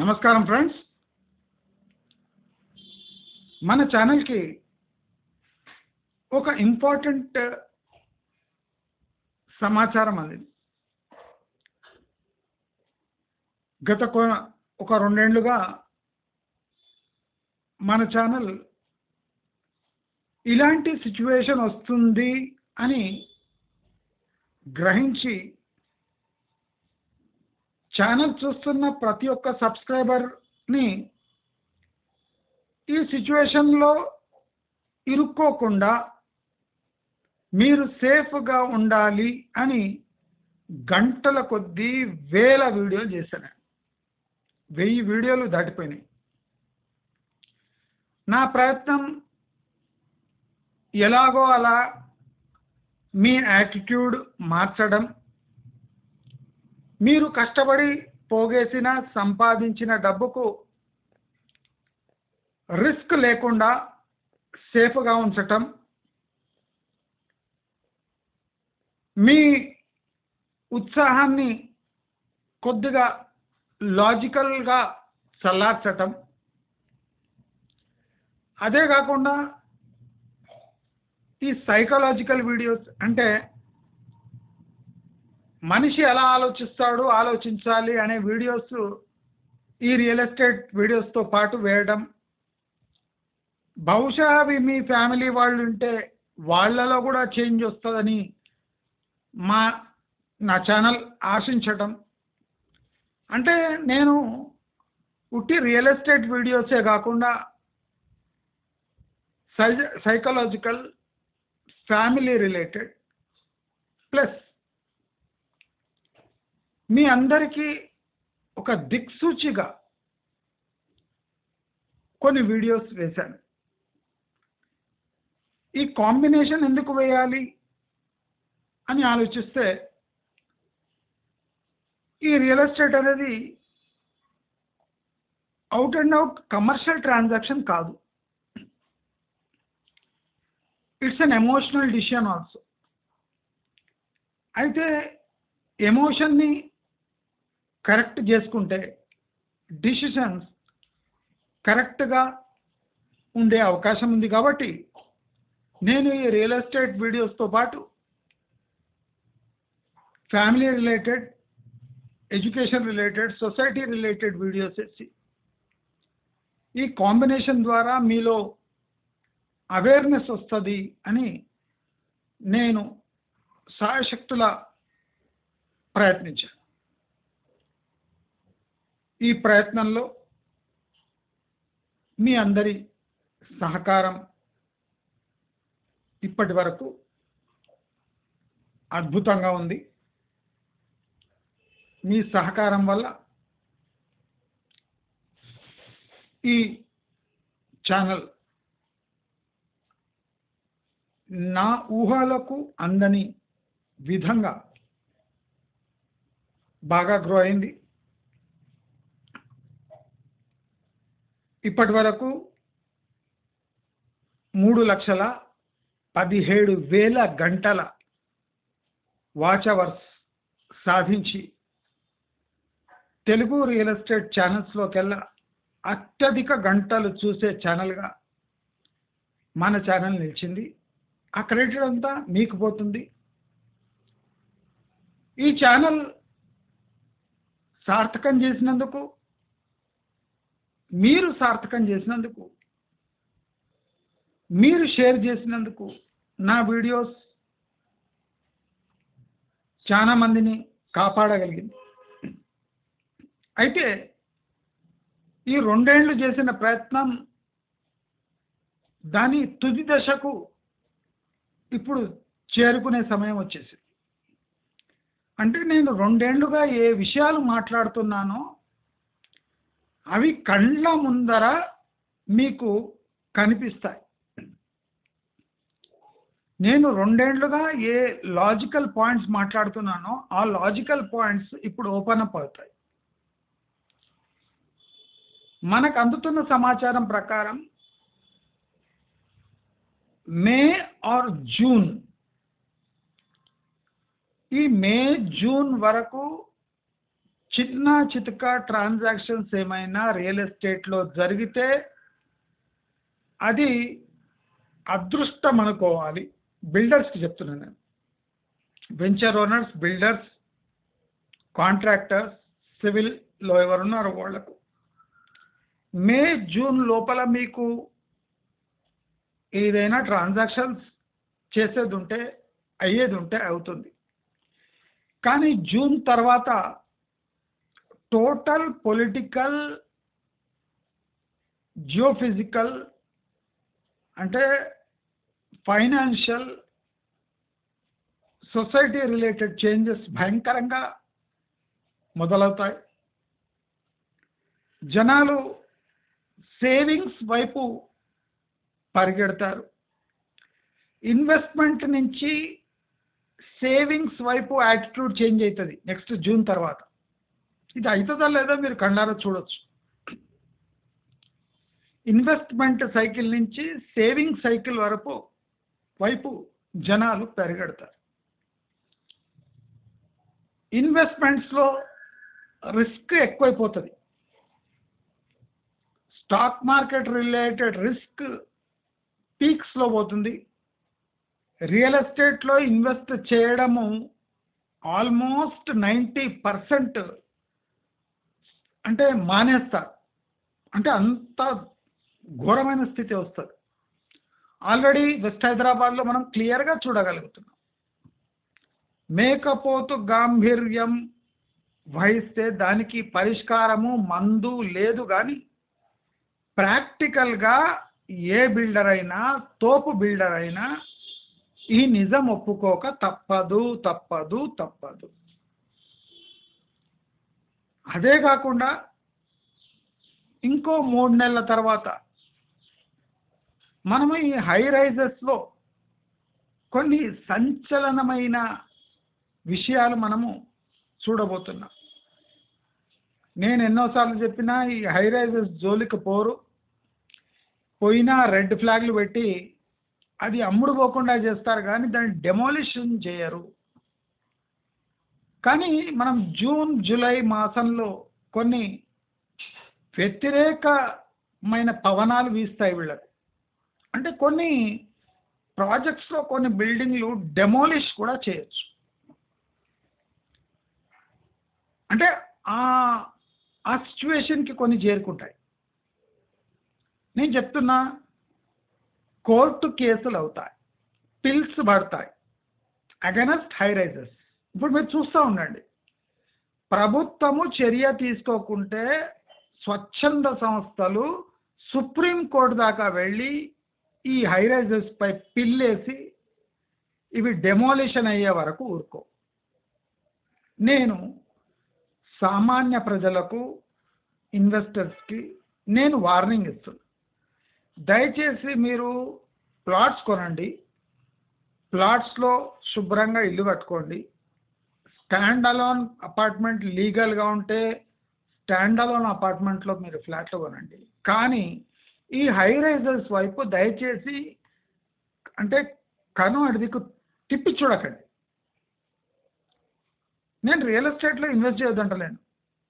నమస్కారం ఫ్రెండ్స్, మన ఛానల్కి ఒక ఇంపార్టెంట్ సమాచారం అందింది. గత ఒక రెండేళ్లుగా మన ఛానల్ ఇలాంటి సిచ్యువేషన్ వస్తుంది అని గ్రహించి ఛానల్ చూస్తున్న ప్రతి ఒక్క సబ్స్క్రైబర్ని ఈ సిచ్యువేషన్లో ఇరుక్కోకుండా మీరు సేఫ్గా ఉండాలి అని గంటల కొద్దీ వేల వీడియోలు చేశాను. 1000 వీడియోలు దాటిపోయినాయి. నా ప్రయత్నం ఎలాగో అలా మీ యాటిట్యూడ్ మార్చడం, మీరు కష్టపడి పోగేసిన సంపాదించిన డబ్బుకు రిస్క్ లేకుండా సేఫ్గా ఉంచటం, మీ ఉత్సాహాన్ని కొద్దిగా లాజికల్గా చల్లార్చటం, అదే కాకుండా ఈ సైకలాజికల్ వీడియోస్ అంటే మనిషి ఎలా ఆలోచించాలి అనే వీడియోస్ ఈ రియల్ ఎస్టేట్ వీడియోస్తో పాటు వేయడం, బహుశా అవి మీ ఫ్యామిలీ వాళ్ళు ఉంటే వాళ్ళలో కూడా చేంజ్ వస్తుందని నా ఛానల్ ఆశించటం. అంటే నేను ఉట్టి రియల్ ఎస్టేట్ వీడియోసే కాకుండా సైకలాజికల్, ఫ్యామిలీ రిలేటెడ్, ప్లస్ మీ అందరికీ ఒక దిక్సూచిగా కొన్ని వీడియోస్ వేశాను. ఈ కాంబినేషన్ ఎందుకు వేయాలి అని ఆలోచిస్తే, ఈ రియల్ ఎస్టేట్ అనేది out and out commercial transaction కాదు. It's an emotional decision also. అయితే ఎమోషన్ని కరెక్ట్ చేసుకుంటే డిసిషన్స్ కరెక్ట్గా ఉండే అవకాశం ఉంది. కాబట్టి నేను ఈ రియల్ ఎస్టేట్ వీడియోస్తో పాటు family related, education related, society related videos వేసి ఈ కాంబినేషన్ ద్వారా మీలో అవేర్నెస్ వస్తుంది అని నేను శాయశక్తుల ప్రయత్నించాను. ఈ ప్రయత్నంలో మీ అందరి సహకారం ఇప్పటి వరకు అద్భుతంగా ఉంది. మీ సహకారం వల్ల ఈ ఛానల్ నా ఊహలకు అందని విధంగా బాగా గ్రో అయింది. ఇప్పటి వరకు 3,17,000 గంటల వాచ్ అవర్స్ సాధించి తెలుగు రియల్ ఎస్టేట్ ఛానల్స్లోకెల్లా అత్యధిక గంటలు చూసే ఛానల్గా మన ఛానల్ నిలిచింది. ఆ క్రెడిట్ అంతా మీకు పోతుంది. ఈ ఛానల్ సార్థకం చేసినందుకు, మీరు సార్థకం చేసినందుకు, మీరు షేర్ చేసినందుకు నా వీడియోస్ చాలా మందిని కాపాడగలిగింది. అయితే ఈ 2 ఏళ్ళు చేసిన ప్రయత్నం దాని తుది దశకు ఇప్పుడు చేరుకునే సమయం వచ్చేసింది. అంటే నేను 2 ఏళ్లుగా ఏ విషయాలు మాట్లాడుతున్నానో అవి కళ్ళ ముందర మీకు కనిపిస్తాయి. నేను 2 ఏళ్లుగా ఏ లాజికల్ పాయింట్స్ మాట్లాడుతున్నానో ఆ లాజికల్ పాయింట్స్ ఇప్పుడు ఓపెన్ అప్ అవుతాయి. మనకు అందుతున్న సమాచారం ప్రకారం మే ఆర్ జూన్, ఈ మే జూన్ వరకు చిన్న చితక ట్రాన్సాక్షన్స్ ఏమైనా రియల్ ఎస్టేట్లో జరిగితే అది అదృష్టం అనుకోవాలి. బిల్డర్స్కి చెప్తున్నాను నేను. వెంచర్ ఓనర్స్, బిల్డర్స్, కాంట్రాక్టర్స్, సివిల్లో ఎవరున్నారో వాళ్లకు మే జూన్ లోపల మీకు ఏదైనా ట్రాన్సాక్షన్స్ చేసేది ఉంటే, అయ్యేది ఉంటే అవుతుంది. కానీ జూన్ తర్వాత టోటల్ పొలిటికల్, జియోఫిజికల్, అంటే ఫైనాన్షియల్, సొసైటీ రిలేటెడ్ చేంజెస్ భయంకరంగా మొదలవుతాయి. జనాలు సేవింగ్స్ వైపు పరిగెడతారు. ఇన్వెస్ట్మెంట్ నుంచి సేవింగ్స్ వైపు యాటిట్యూడ్ చేంజ్ అవుతుంది నెక్స్ట్ జూన్ తర్వాత. ఇది అవుతుందా లేదా మీరు కళ్ళారా చూడొచ్చు. ఇన్వెస్ట్మెంట్ సైకిల్ నుంచి సేవింగ్ సైకిల్ వైపు జనాలు పరిగెడతారు. ఇన్వెస్ట్మెంట్స్లో రిస్క్ ఎక్కువైపోతుంది. స్టాక్ మార్కెట్ రిలేటెడ్ రిస్క్ పీక్స్లో పోతుంది. రియల్ ఎస్టేట్లో ఇన్వెస్ట్ చేయడము ఆల్మోస్ట్ 90% అంటే మానేస్తారు. అంటే అంత ఘోరమైన స్థితి వస్తుంది. ఆల్రెడీ వెస్ట్ హైదరాబాద్లో మనం క్లియర్గా చూడగలుగుతున్నాం. మేకపోతు గాంభీర్యం వహిస్తే దానికి పరిష్కారము మందు లేదు. కానీ ప్రాక్టికల్గా ఏ బిల్డర్ అయినా, తోపు బిల్డర్ అయినా ఈ నిజం ఒప్పుకోక తప్పదు తప్పదు తప్పదు. అదే కాకుండా ఇంకో 3 నెలల తర్వాత మనము ఈ హై రైజెస్లో కొన్ని సంచలనమైన విషయాలు మనము చూడబోతున్నాం. నేను ఎన్నోసార్లు చెప్పినా ఈ హై రైజెస్ జోలికి పోయినా రెడ్ ఫ్లాగ్లు పెట్టి అది అమ్ముడు పోకుండా చేస్తారు, కానీ దాన్ని డెమోలిషన్ చేయరు. కానీ మనం జూన్ జూలై మాసంలో కొన్ని వ్యతిరేకమైన పవనాలు వీస్తాయి వీళ్ళకు. అంటే కొన్ని ప్రాజెక్ట్స్లో కొన్ని బిల్డింగ్లు డెమోలిష్ కూడా చేయొచ్చు. అంటే ఆ సిచ్యువేషన్కి కొన్ని చేరుకుంటాయి. నేను చెప్తున్నా, కోర్టు కేసులు అవుతాయి, పిల్స్ పడతాయి అగెనెస్ట్ హై రైజెస్. ఇప్పుడు మీరు చూస్తూ ఉండండి, ప్రభుత్వము చర్య తీసుకోకుంటే స్వచ్ఛంద సంస్థలు సుప్రీంకోర్టు దాకా వెళ్ళి ఈ హై రైజెస్ పై పిల్లేసి ఇవి డెమోలిషన్ అయ్యే వరకు ఊరుకో. నేను సామాన్య ప్రజలకు, ఇన్వెస్టర్స్కి నేను వార్నింగ్ ఇస్తున్నాను. దయచేసి మీరు ప్లాట్స్ కొనండి, ప్లాట్స్లో శుభ్రంగా ఇల్లు కట్టుకోండి. స్టాండ్ అలోన్ అపార్ట్మెంట్ లీగల్గా ఉంటే స్టాండ్ అలోన్ అపార్ట్మెంట్లో మీరు ఫ్లాట్లు కొనండి. కానీ ఈ హై రైజర్స్ వైపు దయచేసి అంటే అడిదికు తిప్పి చూడకండి. నేను రియల్ ఎస్టేట్లో ఇన్వెస్ట్ చేయొద్దంటలేను.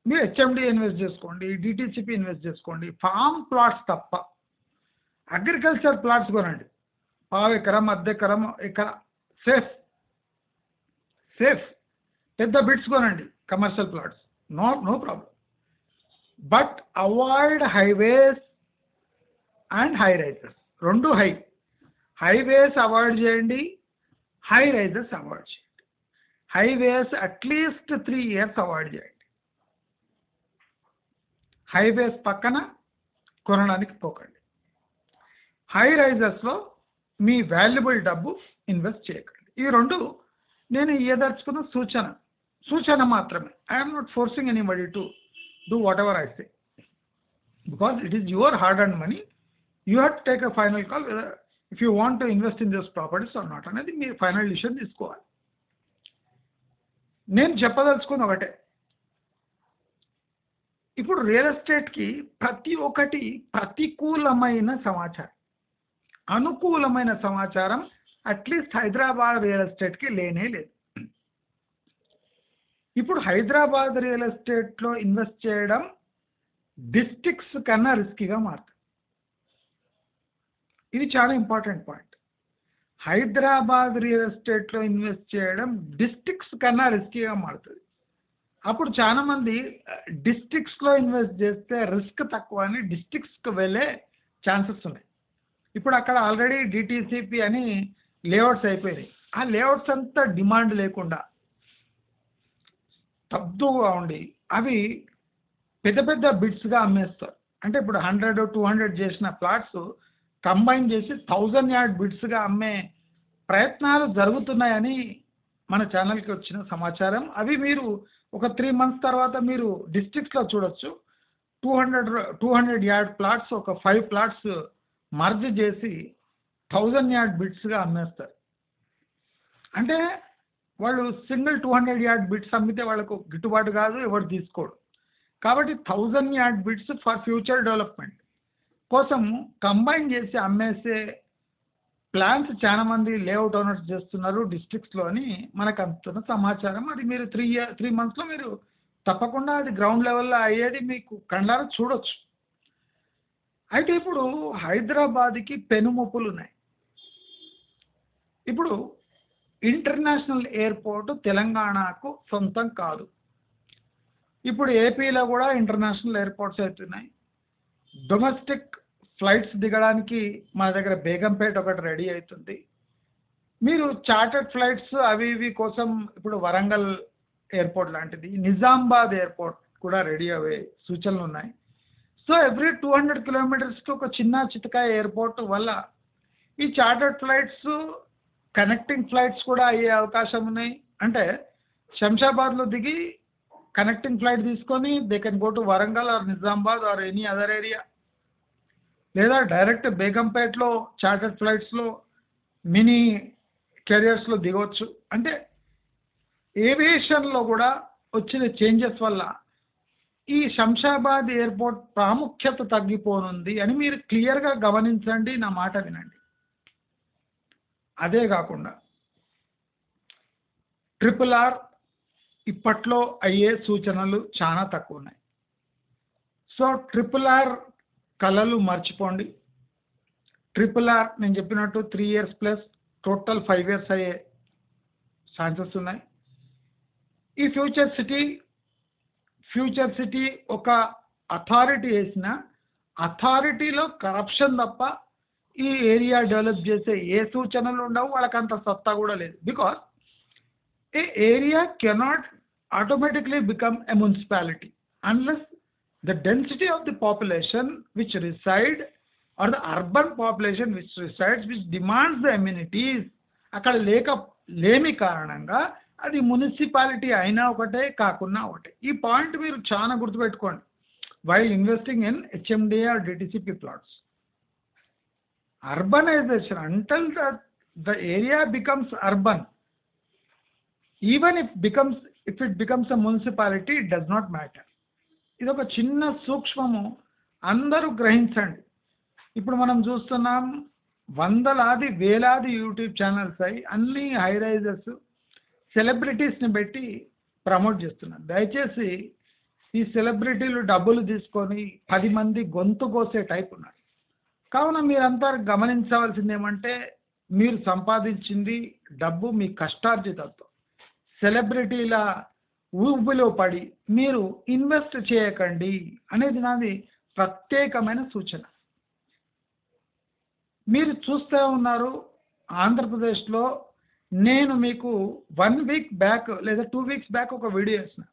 మీరు హెచ్ఎండి ఇన్వెస్ట్ చేసుకోండి, డిటిసిపి ఇన్వెస్ట్ చేసుకోండి, ఫామ్ ప్లాట్స్ తప్ప అగ్రికల్చర్ ప్లాట్స్ కొనండి. 1/2 ఎకరం, అర్ధ ఎకరం, సేఫ్. పెద్ద బిట్స్ కొనండి, commercial plots, no problem. But avoid highways and high rises. 2 highways avoid చేయండి, హై రైజెస్ అవాయిడ్ చేయండి. హైవేస్ అట్లీస్ట్ 3 years అవాయిడ్ చేయండి. హైవేస్ పక్కన కొనడానికి పోకండి. హై రైజెస్లో మీ వాల్యుబుల్ డబ్బు ఇన్వెస్ట్ చేయకండి. ఈ 2 నేను ఇయ్యదలుచుకున్న సూచన మాత్రమే. I'm not forcing anybody to do whatever I say, because it is your hard and money. You have to take a final call if you want to invest in this properties or not అనేది మీరు final decision తీసుకోవాలి. నేను చెప్పదలుచుకున్న ఒకటే, ఇప్పుడు real ఎస్టేట్కి ప్రతి ఒక్కటి ప్రతికూలమైన సమాచారం, అనుకూలమైన సమాచారం అట్లీస్ట్ హైదరాబాద్ రియల్ ఎస్టేట్కి లేనే లేదు. ఇప్పుడు హైదరాబాద్ రియల్ ఎస్టేట్లో ఇన్వెస్ట్ చేయడం డిస్ట్రిక్ట్స్ కన్నా రిస్కీగా మారుతుంది. ఇది చాలా ఇంపార్టెంట్ పాయింట్. హైదరాబాద్ రియల్ ఎస్టేట్లో ఇన్వెస్ట్ చేయడం డిస్ట్రిక్ట్స్ కన్నా రిస్కీగా మారుతుంది. అప్పుడు చాలామంది డిస్ట్రిక్ట్స్లో ఇన్వెస్ట్ చేస్తే రిస్క్ తక్కువ అని డిస్ట్రిక్ట్స్కి వెళ్ళే ఛాన్సెస్ ఉన్నాయి. ఇప్పుడు అక్కడ ఆల్రెడీ డిటీసీపీ అని లేఅవుట్స్ అయిపోయినాయి. ఆ లేఅవుట్స్ అంతా డిమాండ్ లేకుండా తక్కువగా ఉండి అవి పెద్ద పెద్ద బిడ్స్గా అమ్మేస్తారు. అంటే ఇప్పుడు 100, 200 చేసిన ప్లాట్స్ కంబైన్ చేసి 1000 యార్డ్ బిడ్స్గా అమ్మే ప్రయత్నాలు జరుగుతున్నాయని మన ఛానల్కి వచ్చిన సమాచారం. అవి మీరు ఒక 3 months తర్వాత మీరు డిస్ట్రిక్ట్స్లో చూడొచ్చు. 200 యార్డ్ ప్లాట్స్ ఒక 5 ప్లాట్స్ మర్జ్ చేసి 1000 యార్డ్ బిడ్స్గా అమ్మేస్తారు. అంటే వాళ్ళు సింగిల్ 200 యార్డ్ బిడ్స్ అమ్మితే వాళ్ళకు గిట్టుబాటు కాదు, ఎవరు తీసుకోడు. కాబట్టి 1000 yard bids for future development కోసం కంబైన్ చేసి అమ్మేసే ప్లాన్స్ చాలా మంది లేఅవుట్ ఓనర్స్ చేస్తున్నారు డిస్ట్రిక్ట్స్లో అని మనకు అందుతున్న సమాచారం. అది మీరు 3 monthsలో మీరు తప్పకుండా అది గ్రౌండ్ లెవెల్లో అయ్యేది మీకు కళ్ళారా చూడొచ్చు. అయితే ఇప్పుడు హైదరాబాద్కి పెనుముప్పులు ఉన్నాయి. ఇప్పుడు ఇంటర్నేషనల్ ఎయిర్పోర్ట్ తెలంగాణకు సొంతం కాదు. ఇప్పుడు ఏపీలో కూడా ఇంటర్నేషనల్ ఎయిర్పోర్ట్స్ అవుతున్నాయి. డొమెస్టిక్ ఫ్లైట్స్ దిగడానికి మన దగ్గర బేగంపేట ఒకటి రెడీ అవుతుంది. మీరు చార్టర్డ్ ఫ్లైట్స్ అవి ఇవి కోసం ఇప్పుడు వరంగల్ ఎయిర్పోర్ట్ లాంటిది, నిజామాబాద్ ఎయిర్పోర్ట్ కూడా రెడీ అయ్యే సూచనలు ఉన్నాయి. సో ఎవ్రీ 200 kilometers ఒక చిన్న చితకాయ ఎయిర్పోర్ట్ వల్ల ఈ చార్టర్డ్ ఫ్లైట్స్ కనెక్టింగ్ ఫ్లైట్స్ కూడా అయ్యే అవకాశం ఉన్నాయి. అంటే శంషాబాద్లో దిగి కనెక్టింగ్ ఫ్లైట్ తీసుకొని they can go to Warangal or Nizamabad or any other area, లేదా డైరెక్ట్ బేగంపేటలో చార్టర్డ్ ఫ్లైట్స్లో మినీ కెరియర్స్లో దిగవచ్చు. అంటే ఏవియేషన్లో కూడా వచ్చిన చేంజెస్ వల్ల ఈ శంషాబాద్ ఎయిర్పోర్ట్ ప్రాముఖ్యత తగ్గిపోనుంది అని మీరు క్లియర్గా గమనించండి, నా మాట వినండి. అదే కాకుండా RRR ఇప్పట్లో అయ్యే సూచనలు చాలా తక్కువ ఉన్నాయి. సో RRR కళలు మర్చిపోండి. RRR నేను చెప్పినట్టు 3 years ప్లస్ టోటల్ 5 years అయ్యే ఛాన్సెస్ ఉన్నాయి. ఈ ఫ్యూచర్ సిటీ ఒక అథారిటీ వేసిన అథారిటీలో కరప్షన్ తప్ప ఈ ఏరియా డెవలప్ చేసే ఏ సూచనలు ఉండవు, వాళ్ళకి అంత సత్తా కూడా లేదు. Because A area cannot automatically become a municipality unless the density of the population which reside or the urban population which resides which demands the amenities అక్కడ లేమి కారణంగా అది మున్సిపాలిటీ అయినా ఒకటే కాకున్నా ఒకటే. ఈ పాయింట్ మీరు చాలా గుర్తుపెట్టుకోండి while investing in HMDA or DTCP plots. Urbanization, until the area becomes urban, even if it becomes a municipality, it does not matter. ఇది ఒక చిన్న సూక్ష్మము, అందరూ గ్రహించండి. ఇప్పుడు మనం చూస్తున్నాం వందలాది వేలాది యూట్యూబ్ ఛానల్స్ అయి అన్ని హై రైజర్స్ సెలబ్రిటీస్ని పెట్టి ప్రమోట్ చేస్తున్నారు. దయచేసి ఈ సెలబ్రిటీలు డబ్బులు తీసుకొని 10 మంది గొంతు కోసే టైప్ ఉన్నారు. కావున మీరంతా గమనించవలసింది ఏమంటే మీరు సంపాదించింది డబ్బు మీ కష్టార్జితంతో సెలబ్రిటీల ఊబిలో పడి మీరు ఇన్వెస్ట్ చేయకండి అనేది నాది ప్రత్యేకమైన సూచన. మీరు చూస్తూ ఉన్నారు ఆంధ్రప్రదేశ్లో నేను మీకు 1 week బ్యాక్ లేదా 2 weeks బ్యాక్ ఒక వీడియో వేసిన,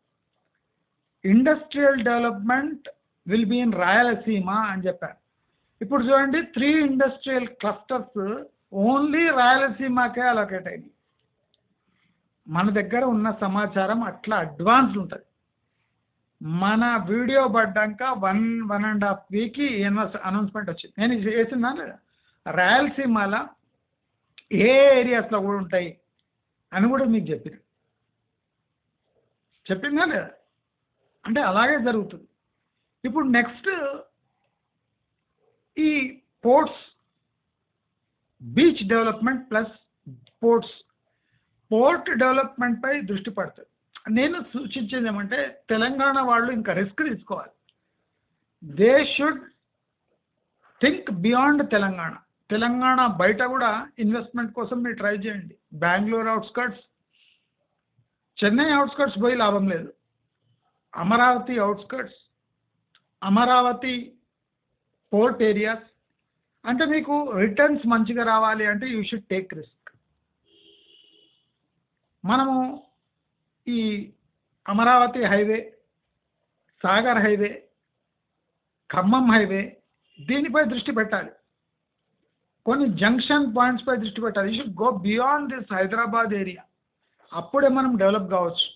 industrial development will be in Rayalaseema అని చెప్పాను. ఇప్పుడు చూడండి 3 ఇండస్ట్రియల్ క్లస్టర్స్ ఓన్లీ రాయలసీమకే అలొకేట్ అయినాయి. మన దగ్గర ఉన్న సమాచారం అట్లా అడ్వాన్స్ ఉంటుంది. మన వీడియో పడ్డాక 1.5 week అనౌన్స్మెంట్ వచ్చింది. నేను చేసినా లేదా రాయలసీమలో ఏ ఏరియాస్లో కూడా ఉంటాయి అని కూడా మీకు చెప్పిందా లేదా? అంటే అలాగే జరుగుతుంది. ఇప్పుడు నెక్స్ట్ ఈ ports, beach development plus port development పై దృష్టి పడుతుంది. నేను సూచించేది ఏమంటే తెలంగాణ వాళ్ళు ఇంకా రిస్క్ తీసుకోవాలి. They should think beyond Telangana. Telangana బయట కూడా ఇన్వెస్ట్మెంట్ కోసం మీరు ట్రై చేయండి. బెంగళూరు అవుట్స్కట్స్, చెన్నై అవుట్స్కట్స్ పోయి లాభం లేదు. Amaravati outskirts, Amaravati port areas, అంటే మీకు రిటర్న్స్ మంచిగా రావాలి అంటే యూ షుడ్ టేక్ రిస్క్. మనము ఈ Amaravati highway, Sagar highway, Khammam highway దీనిపై దృష్టి పెట్టాలి. కొన్ని జంక్షన్ పాయింట్స్పై దృష్టి పెట్టాలి. You should go beyond this Hyderabad area. అప్పుడే మనం డెవలప్ కావచ్చు.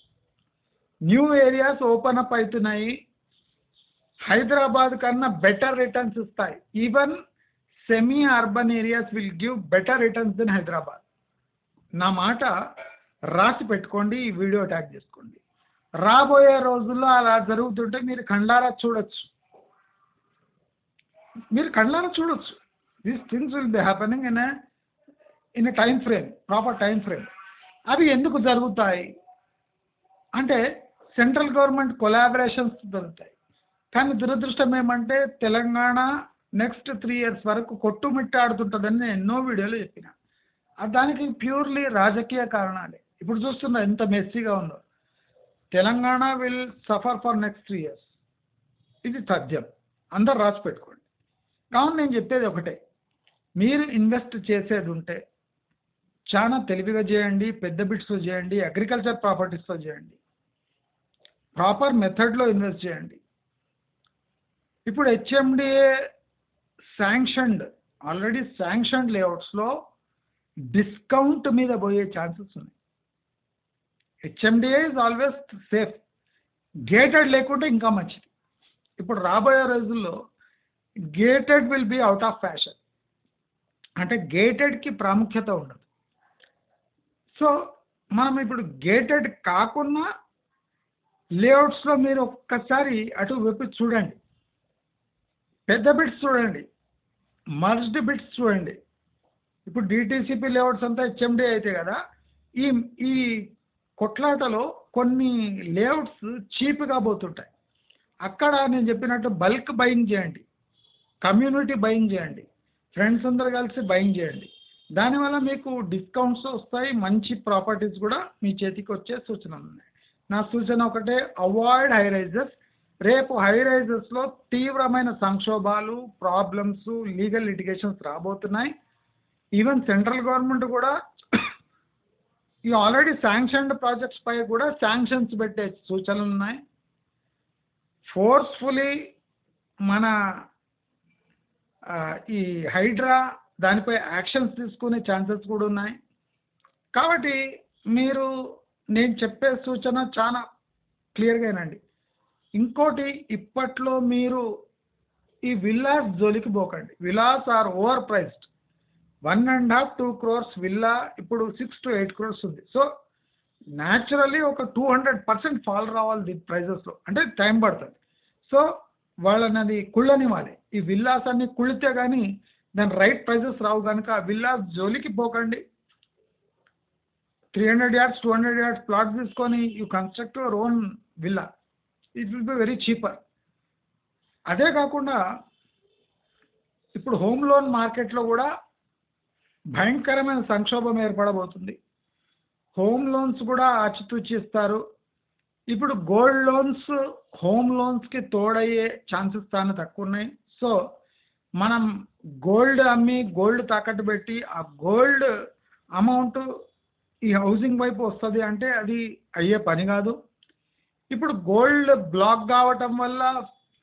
న్యూ ఏరియాస్ ఓపెన్ అప్ అవుతున్నాయి. హైదరాబాద్ కన్నా బెటర్ రిటర్న్స్ ఇస్తాయి. Even semi urban areas will give better returns than Hyderabad. నా మాట రాసి పెట్టుకోండి, ఈ వీడియో ట్యాగ్ చేసుకోండి. రాబోయే రోజుల్లో అలా జరుగుతుంటే మీరు కళ్ళారా చూడొచ్చు. These things will be happening in a time frame, proper time frame. అవి ఎందుకు జరుగుతాయి అంటే సెంట్రల్ గవర్నమెంట్ కొలాబరేషన్స్ జరుగుతాయి. కానీ దురదృష్టం ఏమంటే తెలంగాణ నెక్స్ట్ 3 years వరకు కొట్టుమిట్టాడుతుంటుందని నేను ఎన్నో వీడియోలు చెప్పిన. దానికి ప్యూర్లీ రాజకీయ కారణాలే. ఇప్పుడు చూస్తున్నా ఎంత మెస్సీగా ఉందో. Telangana will suffer for next 3 years. ఇది తథ్యం, అందరు రాసి పెట్టుకోండి. కావున నేను చెప్పేది ఒకటే, మీరు ఇన్వెస్ట్ చేసేది ఉంటే చాలా తెలివిగా చేయండి, పెద్ద బిట్స్లో చేయండి, అగ్రికల్చర్ ప్రాపర్టీస్లో చేయండి, ప్రాపర్ మెథడ్లో ఇన్వెస్ట్ చేయండి. ఇప్పుడు హెచ్ఎండిఏ ఆల్రెడీ శాంక్షన్డ్ లేఅవుట్స్లో డిస్కౌంట్ మీద పోయే ఛాన్సెస్ ఉన్నాయి. HMDA is always safe. Gated లేకుంటే ఇంకా మంచిది. ఇప్పుడు రాబోయే రోజుల్లో gated will be out of fashion. అంటే గేటెడ్కి ప్రాముఖ్యత ఉండదు. సో మనం ఇప్పుడు గేటెడ్ కాకుండా లేఅవుట్స్లో మీరు ఒక్కసారి అటు వైపు చూడండి, పెద్ద బిట్స్ చూడండి, మర్జ్డ్ బిట్స్ చూడండి. ఇప్పుడు డిటీసీపీ లేఅవుట్స్ అంతా హెచ్ఎండి అయితే కదా, ఈ కొట్లాటలో కొన్ని లేఅవుట్స్ చీప్గా పోతుంటాయి. అక్కడ నేను చెప్పినట్టు బల్క్ బయింగ్ చేయండి, కమ్యూనిటీ బయింగ్ చేయండి, ఫ్రెండ్స్ అందరు కలిసి బయింగ్ చేయండి. దానివల్ల మీకు డిస్కౌంట్స్ వస్తాయి, మంచి ప్రాపర్టీస్ కూడా మీ చేతికి వచ్చే సూచనలు ఉన్నాయి. నా సూచన ఒకటే, అవాయిడ్ హై రైజెస్. రేపు హై రైజెస్లో తీవ్రమైన సంక్షోభాలు, ప్రాబ్లమ్స్, లీగల్ లిటిగేషన్స్ రాబోతున్నాయి. ఈవెన్ సెంట్రల్ గవర్నమెంట్ కూడా ఈ ఆల్రెడీ శాంక్షన్డ్ ప్రాజెక్ట్స్ పై కూడా శాంక్షన్స్ పెట్టే సూచనలు ఉన్నాయి. ఫోర్స్ఫుల్లీ మన ఈ హైడ్రా దానిపై యాక్షన్స్ తీసుకునే ఛాన్సెస్ కూడా ఉన్నాయి. కాబట్టి మీరు నేను చెప్పే సూచన చాలా క్లియర్గానండి. ఇంకోటి, ఇప్పట్లో మీరు ఈ విల్లాస్ జోలికి పోకండి. Villas are over priced. 1.5-2 crores villa ఇప్పుడు 6 to 8 crores ఉంది. సో న్యాచురల్లీ ఒక 200% ఫాల్ రావాలి దీని ప్రైజెస్లో, అంటే టైం పడుతుంది. సో వాళ్ళని అది కుళ్ళనివ్వాలి. ఈ విల్లాస్ అన్ని కుళ్ళితే కానీ దాని రైట్ ప్రైజెస్ రావు. కనుక ఆ విల్లాస్ జోలికి పోకండి. 300 yards 200 yards ప్లాట్ తీసుకొని you construct your own villa. It will be very cheaper. అదే కాకుండా ఇప్పుడు హోమ్ లోన్ మార్కెట్లో కూడా భయంకరమైన సంక్షోభం ఏర్పడబోతుంది. హోమ్ లోన్స్ కూడా ఆచితూచి ఇస్తారు. ఇప్పుడు గోల్డ్ లోన్స్ హోమ్ లోన్స్కి తోడయ్యే ఛాన్సెస్ చాలా తక్కువ ఉన్నాయి. సో మనం గోల్డ్ అమ్మి గోల్డ్ తాకట్టు పెట్టి ఆ గోల్డ్ అమౌంట్ ఈ హౌసింగ్ వైపు వస్తుంది అంటే అది అయ్యే పని కాదు. ఇప్పుడు గోల్డ్ బ్లాక్ కావటం వల్ల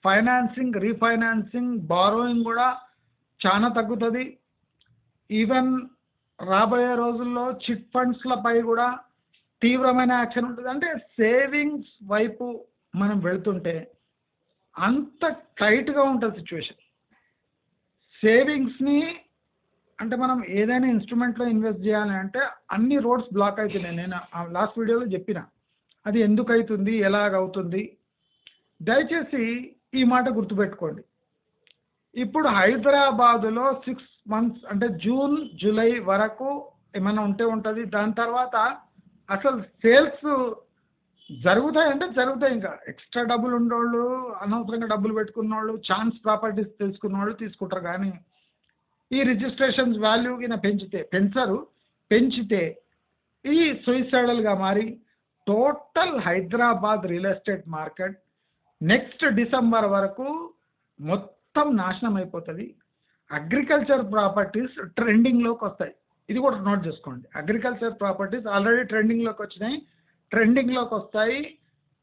ఫైనాన్సింగ్, రీఫైనాన్సింగ్, బారోయింగ్ కూడా చాలా తగ్గుతుంది. ఈవెన్ రాబోయే రోజుల్లో చిట్ ఫండ్స్లపై కూడా తీవ్రమైన యాక్షన్ ఉంటుంది. అంటే సేవింగ్స్ వైపు మనం వెళ్తుంటే అంత టైట్గా ఉంటుంది సిచ్యువేషన్. సేవింగ్స్ని అంటే మనం ఏదైనా ఇన్స్ట్రుమెంట్లో ఇన్వెస్ట్ చేయాలి అంటే అన్ని రోడ్స్ బ్లాక్ అవుతున్నాయి. నేను లాస్ట్ వీడియోలో చెప్పిన అది ఎందుకు అవుతుంది, ఎలాగవుతుంది. దయచేసి ఈ మాట గుర్తుపెట్టుకోండి. ఇప్పుడు హైదరాబాదులో 6 months అంటే జూన్ జూలై వరకు ఏమైనా ఉంటే ఉంటుంది. దాని తర్వాత అసలు సేల్స్ జరుగుతాయంటే జరుగుతాయి. ఇంకా ఎక్స్ట్రా డబ్బులు ఉన్నోళ్ళు, అనవసరంగా డబ్బులు పెట్టుకున్నోళ్ళు, ఛాన్స్ ప్రాపర్టీస్ తెలుసుకున్నోళ్ళు తీసుకుంటారు. కానీ ఈ రిజిస్ట్రేషన్స్ వాల్యూ కింద పెంచరు. పెంచితే ఈ సూయిసైడల్గా మారి total Hyderabad real estate market next December వరకు మొత్తం నాశనం అయిపోతుంది. అగ్రికల్చర్ ప్రాపర్టీస్ ట్రెండింగ్లోకి వస్తాయి. ఇది కూడా నోట్ చేసుకోండి. అగ్రికల్చర్ ప్రాపర్టీస్ ఆల్రెడీ ట్రెండింగ్లోకి వచ్చినాయి, ట్రెండింగ్లోకి వస్తాయి.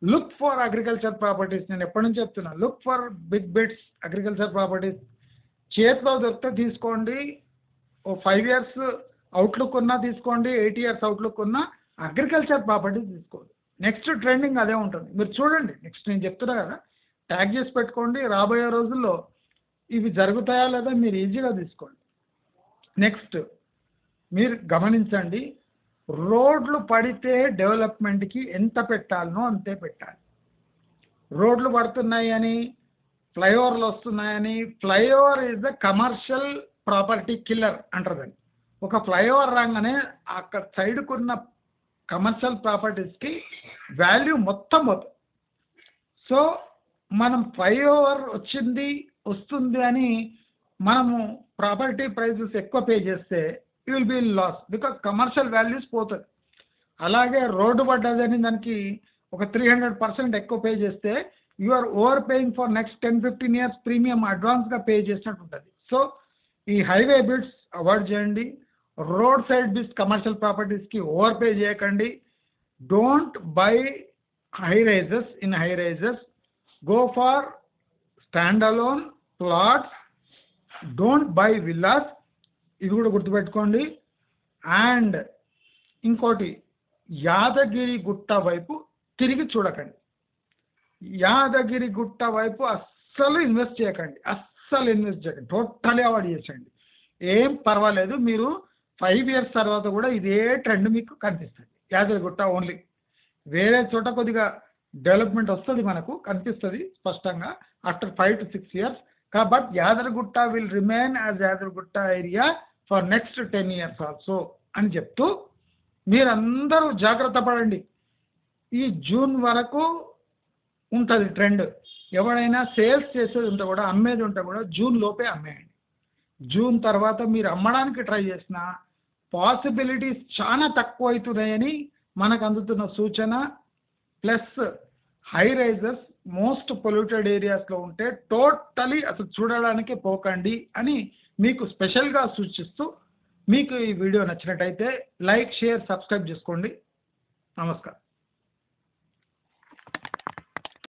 Look for agriculture properties. నేను ఎప్పటి నుంచి చెప్తున్నా, look for big bits agriculture properties. చేతిలో దొరికితే తీసుకోండి. ఓ 5 years అవుట్లుక్ ఉన్నా తీసుకోండి, 8 years అవుట్లుక్ ఉన్నా అగ్రికల్చర్ ప్రాపర్టీస్ తీసుకోండి. నెక్స్ట్ ట్రెండింగ్ అదే ఉంటుంది. మీరు చూడండి, నెక్స్ట్ నేను చెప్తున్నా కదా, ట్యాగ్ చేసి పెట్టుకోండి. రాబోయే రోజుల్లో ఇవి జరుగుతాయా లేదా మీరు ఈజీగా తీసుకోండి. నెక్స్ట్ మీరు గమనించండి, రోడ్లు పడితే డెవలప్మెంట్కి ఎంత పెట్టాలనో అంతే పెట్టాలి. రోడ్లు పడుతున్నాయి అని, ఫ్లైఓవర్లు వస్తున్నాయని, flyover is the commercial property killer అంటారు. ఒక ఫ్లైఓవర్ రాగానే అక్కడ సైడ్కున్న కమర్షియల్ ప్రాపర్టీస్కి వాల్యూ మొత్తం పోతుంది. సో మనం ఫ్లైఓవర్ వస్తుంది అని మనము ప్రాపర్టీ ప్రైజెస్ ఎక్కువ పే చేస్తే you will be loss, because commercial values పోతుంది. అలాగే రోడ్డు పడ్డదని దానికి ఒక 300% ఎక్కువ పే చేస్తే you are over paying for next 10-15 years premium అడ్వాన్స్గా పే చేసినట్టు ఉంటుంది. సో ఈ హైవే బిట్స్ అవాయిడ్ చేయండి. రోడ్ సైడ్ బిట్స్ కమర్షియల్ ప్రాపర్టీస్కి ఓవర్ పే చేయకండి. Don't buy high rises. Go for stand alone plots. Don't buy villas. ఇది కూడా గుర్తుపెట్టుకోండి. అండ్ ఇంకోటి, యాదగిరి గుట్ట వైపు తిరిగి చూడకండి. యాదగిరి గుట్ట వైపు అస్సలు ఇన్వెస్ట్ చేయకండి. టోటలీ అవాయిడ్ చేసేయండి. ఏం పర్వాలేదు, మీరు 5 years తర్వాత కూడా ఇదే ట్రెండ్ మీకు కనిపిస్తుంది. యాదగిరి గుట్ట ఓన్లీ. వేరే చోట కొద్దిగా డెవలప్మెంట్ వస్తుంది, మనకు కనిపిస్తుంది స్పష్టంగా after 5 to 6 years. But Yadagirigutta will remain as Yadagirigutta area for next 10 years also అని చెప్తూ మీరందరూ జాగ్రత్త పడండి. ఈ జూన్ వరకు ఉంటుంది ట్రెండ్. ఎవరైనా సేల్స్ చేసేది ఉంటే కూడా, అమ్మేది ఉంటే కూడా జూన్ లోపే అమ్మేయండి. జూన్ తర్వాత మీరు అమ్మడానికి ట్రై చేసిన పాసిబిలిటీస్ చాలా తక్కువ అవుతున్నాయని మనకు అందుతున్న సూచన. Plus high rises most polluted ఏరియాస్లో ఉంటే టోటలీ అసలు చూడడానికే పోకండి అని మీకు స్పెషల్గా సూచిస్తూ, మీకు ఈ వీడియో నచ్చినట్టయితే లైక్, షేర్, సబ్స్క్రైబ్ చేసుకోండి. నమస్కారం.